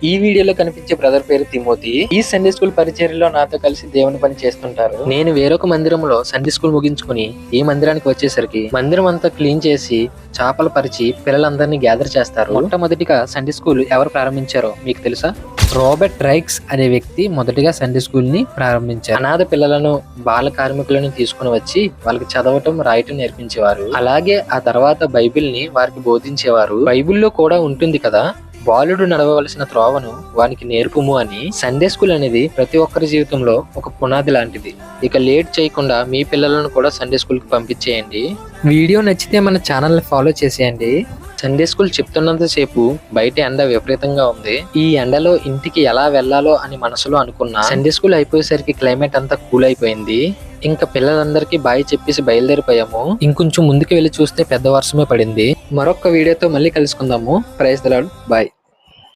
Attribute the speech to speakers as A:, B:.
A: ఈ వీడియోలో కనిపించే బ్రదర్ పేరు తిమోతి. ఈ సండే స్కూల్ పరిచర్యలో నాతో కలిసి దేవుని పని చేస్తుంటారు. నేను వేరొక మందిరంలో సండే స్కూల్ ముగించుకుని ఈ మందిరానికి వచ్చేసరికి మందిరం అంతా క్లీన్ చేసి చేపలు పరిచి పిల్లలందరినీ గ్యాదర్ చేస్తారు. మొట్టమొదటిగా సండే స్కూల్ ఎవరు ప్రారంభించారో మీకు తెలుసా? రాబర్ట్ డ్రైక్స్ అనే వ్యక్తి మొదటిగా సండే స్కూల్ ని ప్రారంభించారు. అనాథ పిల్లలను, బాల కార్మికులను తీసుకుని వచ్చి వాళ్ళకి చదవటం, రాయటం నేర్పించేవారు. అలాగే ఆ తర్వాత బైబిల్ ని వారికి బోధించేవారు. బైబిల్లో కూడా ఉంటుంది కదా, బాలుడు నడవవలసిన త్రోవను వానికి నేర్పుము అని. సండే స్కూల్ అనేది ప్రతి ఒక్కరి జీవితంలో ఒక పునాది లాంటిది. ఇక లేట్ చేయకుండా మీ పిల్లలను కూడా సండే స్కూల్ కి పంపించేయండి. వీడియో నచ్చితే మన ఛానల్ ని ఫాలో చేసేయండి. సండే స్కూల్ చెప్తున్నంత సేపు బయట ఎండ విపరీతంగా ఉంది. ఈ ఎండలో ఇంటికి ఎలా వెళ్లాలో అని మనసులో అనుకున్నా. సండే స్కూల్ అయిపోయేసరికి క్లైమేట్ అంతా కూల్ అయిపోయింది. ఇంకా పిల్లలందరికీ బాయ్ చెప్పేసి బయలుదేరిపోయాము. ఇంకొంచెం ముందుకు వెళ్ళి చూస్తే పెద్ద వర్షమే పడింది. మరొక వీడియోతో మళ్ళీ కలుసుకుందాము. Praise the Lord. బాయ్.